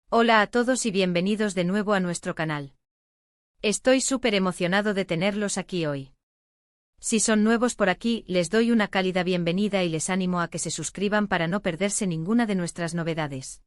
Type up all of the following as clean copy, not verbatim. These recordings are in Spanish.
Hola a todos y bienvenidos de nuevo a nuestro canal. Estoy súper emocionado de tenerlos aquí hoy. Si son nuevos por aquí, les doy una cálida bienvenida y les animo a que se suscriban para no perderse ninguna de nuestras novedades.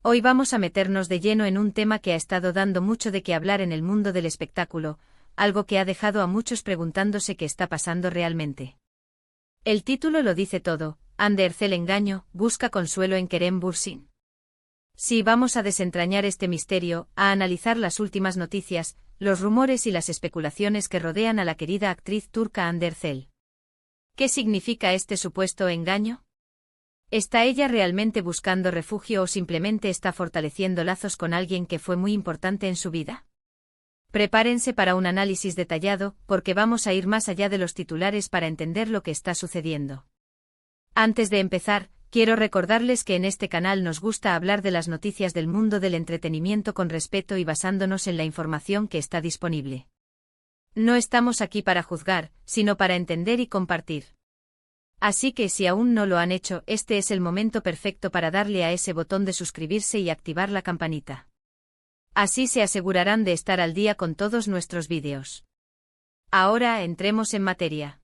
Hoy vamos a meternos de lleno en un tema que ha estado dando mucho de qué hablar en el mundo del espectáculo, algo que ha dejado a muchos preguntándose qué está pasando realmente. El título lo dice todo: Ander el engaño, busca consuelo en Kerem Bürsin. Sí, vamos a desentrañar este misterio, a analizar las últimas noticias, los rumores y las especulaciones que rodean a la querida actriz turca Hande Erçel. ¿Qué significa este supuesto engaño? ¿Está ella realmente buscando refugio o simplemente está fortaleciendo lazos con alguien que fue muy importante en su vida? Prepárense para un análisis detallado, porque vamos a ir más allá de los titulares para entender lo que está sucediendo. Antes de empezar, quiero recordarles que en este canal nos gusta hablar de las noticias del mundo del entretenimiento con respeto y basándonos en la información que está disponible. No estamos aquí para juzgar, sino para entender y compartir. Así que si aún no lo han hecho, este es el momento perfecto para darle a ese botón de suscribirse y activar la campanita. Así se asegurarán de estar al día con todos nuestros vídeos. Ahora entremos en materia.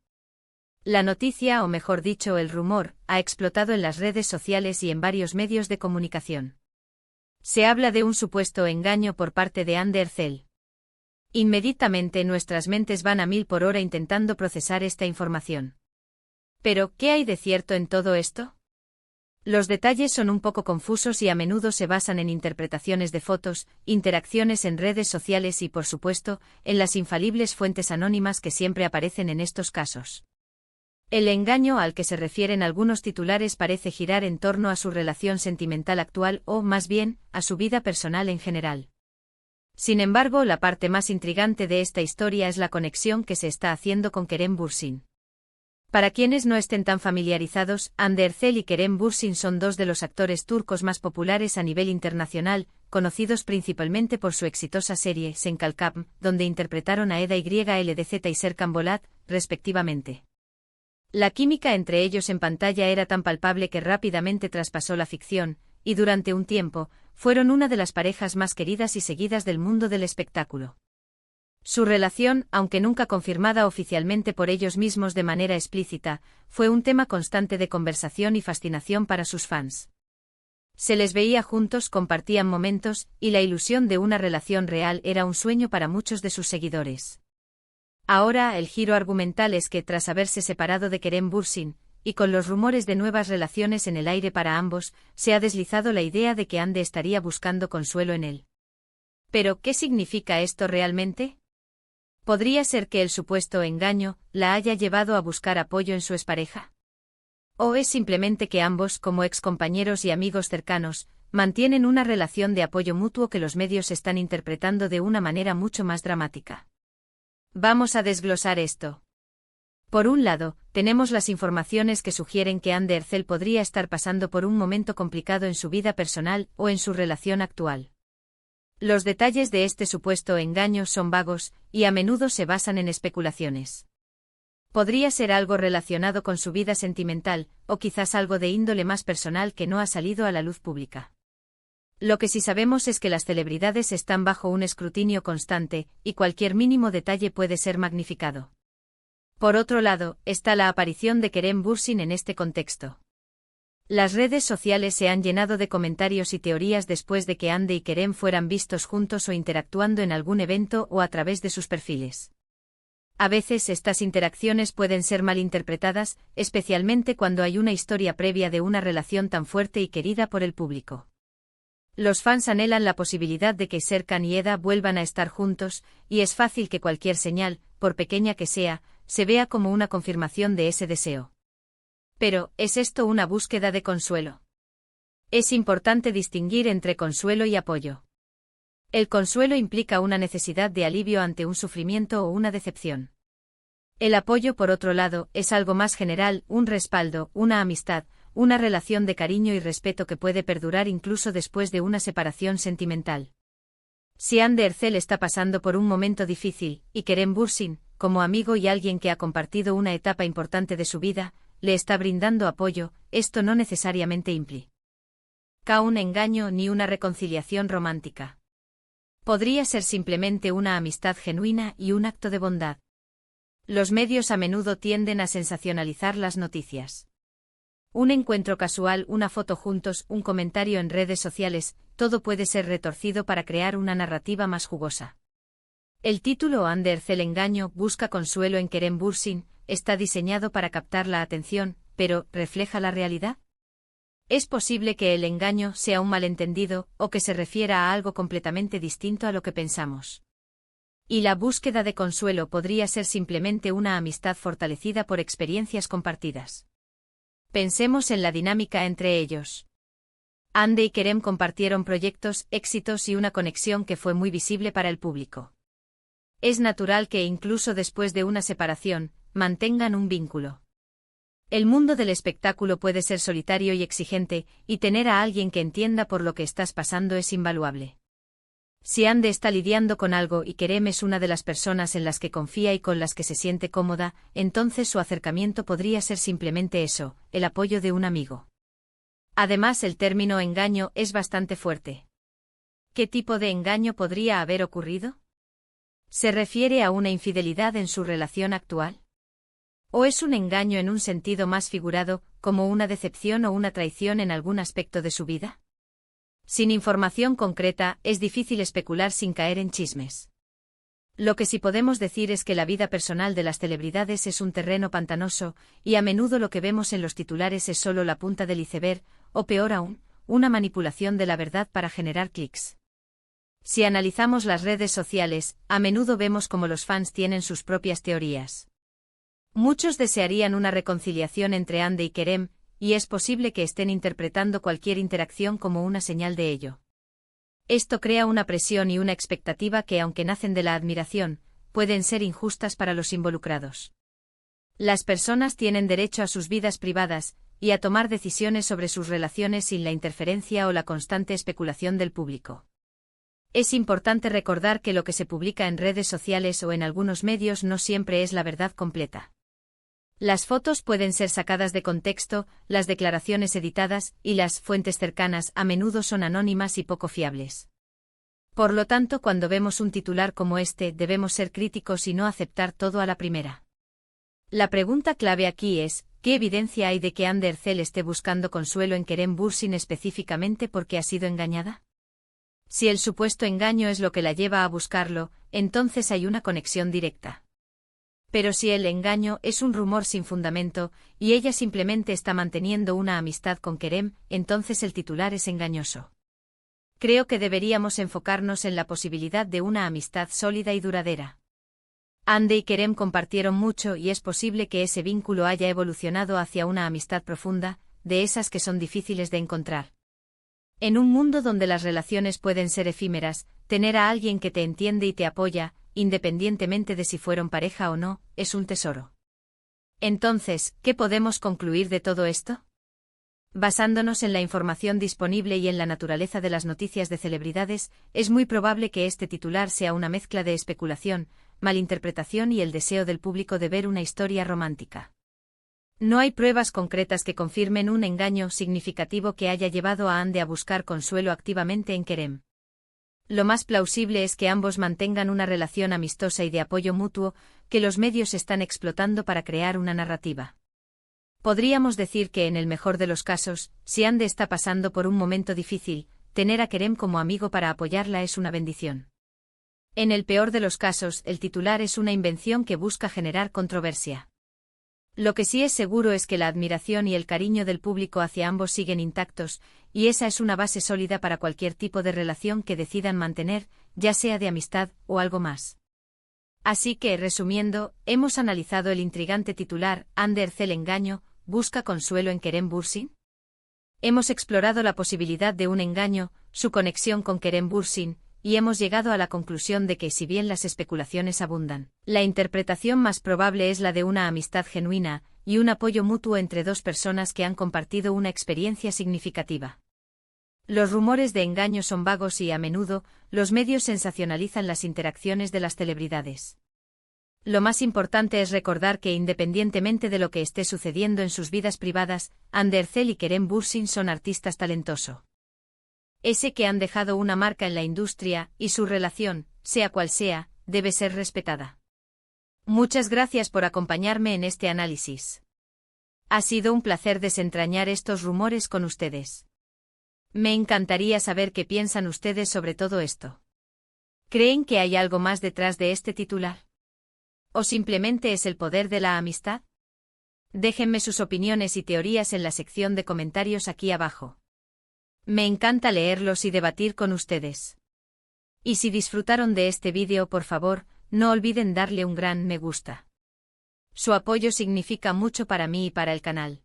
La noticia, o mejor dicho el rumor, ha explotado en las redes sociales y en varios medios de comunicación. Se habla de un supuesto engaño por parte de Hande Erçel. Inmediatamente nuestras mentes van a 1000 por hora intentando procesar esta información. Pero, ¿qué hay de cierto en todo esto? Los detalles son un poco confusos y a menudo se basan en interpretaciones de fotos, interacciones en redes sociales y, por supuesto, en las infalibles fuentes anónimas que siempre aparecen en estos casos. El engaño al que se refieren algunos titulares parece girar en torno a su relación sentimental actual o, más bien, a su vida personal en general. Sin embargo, la parte más intrigante de esta historia es la conexión que se está haciendo con Kerem Bürsin. Para quienes no estén tan familiarizados, Hande Erçel y Kerem Bürsin son dos de los actores turcos más populares a nivel internacional, conocidos principalmente por su exitosa serie Sen Kalkam, donde interpretaron a Eda YLDZ y Serkan Bolat, respectivamente. La química entre ellos en pantalla era tan palpable que rápidamente traspasó la ficción, y durante un tiempo, fueron una de las parejas más queridas y seguidas del mundo del espectáculo. Su relación, aunque nunca confirmada oficialmente por ellos mismos de manera explícita, fue un tema constante de conversación y fascinación para sus fans. Se les veía juntos, compartían momentos, y la ilusión de una relación real era un sueño para muchos de sus seguidores. Ahora, el giro argumental es que, tras haberse separado de Kerem Bürsin, y con los rumores de nuevas relaciones en el aire para ambos, se ha deslizado la idea de que Hande estaría buscando consuelo en él. ¿Pero qué significa esto realmente? ¿Podría ser que el supuesto engaño la haya llevado a buscar apoyo en su expareja? ¿O es simplemente que ambos, como excompañeros y amigos cercanos, mantienen una relación de apoyo mutuo que los medios están interpretando de una manera mucho más dramática? Vamos a desglosar esto. Por un lado, tenemos las informaciones que sugieren que Hande Erçel podría estar pasando por un momento complicado en su vida personal o en su relación actual. Los detalles de este supuesto engaño son vagos, y a menudo se basan en especulaciones. Podría ser algo relacionado con su vida sentimental, o quizás algo de índole más personal que no ha salido a la luz pública. Lo que sí sabemos es que las celebridades están bajo un escrutinio constante, y cualquier mínimo detalle puede ser magnificado. Por otro lado, está la aparición de Kerem Bürsin en este contexto. Las redes sociales se han llenado de comentarios y teorías después de que Hande y Kerem fueran vistos juntos o interactuando en algún evento o a través de sus perfiles. A veces estas interacciones pueden ser malinterpretadas, especialmente cuando hay una historia previa de una relación tan fuerte y querida por el público. Los fans anhelan la posibilidad de que Serkan y Eda vuelvan a estar juntos, y es fácil que cualquier señal, por pequeña que sea, se vea como una confirmación de ese deseo. Pero, ¿es esto una búsqueda de consuelo? Es importante distinguir entre consuelo y apoyo. El consuelo implica una necesidad de alivio ante un sufrimiento o una decepción. El apoyo, por otro lado, es algo más general, un respaldo, una amistad, una relación de cariño y respeto que puede perdurar incluso después de una separación sentimental. Si Hande Erçel está pasando por un momento difícil, y Kerem Bürsin, como amigo y alguien que ha compartido una etapa importante de su vida, le está brindando apoyo, esto no necesariamente implica un engaño ni una reconciliación romántica. Podría ser simplemente una amistad genuina y un acto de bondad. Los medios a menudo tienden a sensacionalizar las noticias. Un encuentro casual, una foto juntos, un comentario en redes sociales, todo puede ser retorcido para crear una narrativa más jugosa. El título Anders el engaño busca consuelo en Kerem Bürsin está diseñado para captar la atención, pero ¿refleja la realidad? Es posible que el engaño sea un malentendido o que se refiera a algo completamente distinto a lo que pensamos. Y la búsqueda de consuelo podría ser simplemente una amistad fortalecida por experiencias compartidas. Pensemos en la dinámica entre ellos. Hande y Kerem compartieron proyectos, éxitos y una conexión que fue muy visible para el público. Es natural que incluso después de una separación, mantengan un vínculo. El mundo del espectáculo puede ser solitario y exigente, y tener a alguien que entienda por lo que estás pasando es invaluable. Si Hande está lidiando con algo y Kerem es una de las personas en las que confía y con las que se siente cómoda, entonces su acercamiento podría ser simplemente eso, el apoyo de un amigo. Además, el término engaño es bastante fuerte. ¿Qué tipo de engaño podría haber ocurrido? ¿Se refiere a una infidelidad en su relación actual? ¿O es un engaño en un sentido más figurado, como una decepción o una traición en algún aspecto de su vida? Sin información concreta, es difícil especular sin caer en chismes. Lo que sí podemos decir es que la vida personal de las celebridades es un terreno pantanoso, y a menudo lo que vemos en los titulares es solo la punta del iceberg, o peor aún, una manipulación de la verdad para generar clics. Si analizamos las redes sociales, a menudo vemos cómo los fans tienen sus propias teorías. Muchos desearían una reconciliación entre Hande y Kerem, y es posible que estén interpretando cualquier interacción como una señal de ello. Esto crea una presión y una expectativa que, aunque nacen de la admiración, pueden ser injustas para los involucrados. Las personas tienen derecho a sus vidas privadas, y a tomar decisiones sobre sus relaciones sin la interferencia o la constante especulación del público. Es importante recordar que lo que se publica en redes sociales o en algunos medios no siempre es la verdad completa. Las fotos pueden ser sacadas de contexto, las declaraciones editadas y las fuentes cercanas a menudo son anónimas y poco fiables. Por lo tanto, cuando vemos un titular como este, debemos ser críticos y no aceptar todo a la primera. La pregunta clave aquí es, ¿qué evidencia hay de que Hande Erçel esté buscando consuelo en Kerem Bürsin específicamente porque ha sido engañada? Si el supuesto engaño es lo que la lleva a buscarlo, entonces hay una conexión directa. Pero si el engaño es un rumor sin fundamento, y ella simplemente está manteniendo una amistad con Kerem, entonces el titular es engañoso. Creo que deberíamos enfocarnos en la posibilidad de una amistad sólida y duradera. Hande y Kerem compartieron mucho y es posible que ese vínculo haya evolucionado hacia una amistad profunda, de esas que son difíciles de encontrar. En un mundo donde las relaciones pueden ser efímeras, tener a alguien que te entiende y te apoya, independientemente de si fueron pareja o no, es un tesoro. Entonces, ¿qué podemos concluir de todo esto? Basándonos en la información disponible y en la naturaleza de las noticias de celebridades, es muy probable que este titular sea una mezcla de especulación, malinterpretación y el deseo del público de ver una historia romántica. No hay pruebas concretas que confirmen un engaño significativo que haya llevado a Hande a buscar consuelo activamente en Kerem. Lo más plausible es que ambos mantengan una relación amistosa y de apoyo mutuo, que los medios están explotando para crear una narrativa. Podríamos decir que en el mejor de los casos, si Hande está pasando por un momento difícil, tener a Kerem como amigo para apoyarla es una bendición. En el peor de los casos, el titular es una invención que busca generar controversia. Lo que sí es seguro es que la admiración y el cariño del público hacia ambos siguen intactos, y esa es una base sólida para cualquier tipo de relación que decidan mantener, ya sea de amistad o algo más. Así que, resumiendo, hemos analizado el intrigante titular, Hande Erçel engaño, busca consuelo en Kerem Bürsin. Hemos explorado la posibilidad de un engaño, su conexión con Kerem Bürsin, y hemos llegado a la conclusión de que si bien las especulaciones abundan, la interpretación más probable es la de una amistad genuina, y un apoyo mutuo entre dos personas que han compartido una experiencia significativa. Los rumores de engaño son vagos y, a menudo, los medios sensacionalizan las interacciones de las celebridades. Lo más importante es recordar que independientemente de lo que esté sucediendo en sus vidas privadas, Hande Erçel y Kerem Bürsin son artistas talentosos. Ese que han dejado una marca en la industria, y su relación, sea cual sea, debe ser respetada. Muchas gracias por acompañarme en este análisis. Ha sido un placer desentrañar estos rumores con ustedes. Me encantaría saber qué piensan ustedes sobre todo esto. ¿Creen que hay algo más detrás de este titular? ¿O simplemente es el poder de la amistad? Déjenme sus opiniones y teorías en la sección de comentarios aquí abajo. Me encanta leerlos y debatir con ustedes. Y si disfrutaron de este vídeo, por favor, no olviden darle un gran me gusta. Su apoyo significa mucho para mí y para el canal.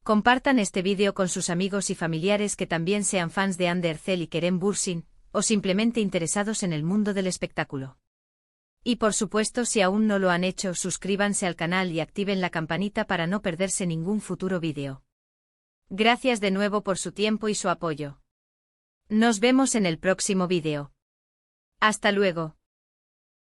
Compartan este vídeo con sus amigos y familiares que también sean fans de Ander Cell y Kerem Bürsin, o simplemente interesados en el mundo del espectáculo. Y por supuesto, si aún no lo han hecho, suscríbanse al canal y activen la campanita para no perderse ningún futuro vídeo. Gracias de nuevo por su tiempo y su apoyo. Nos vemos en el próximo vídeo. Hasta luego.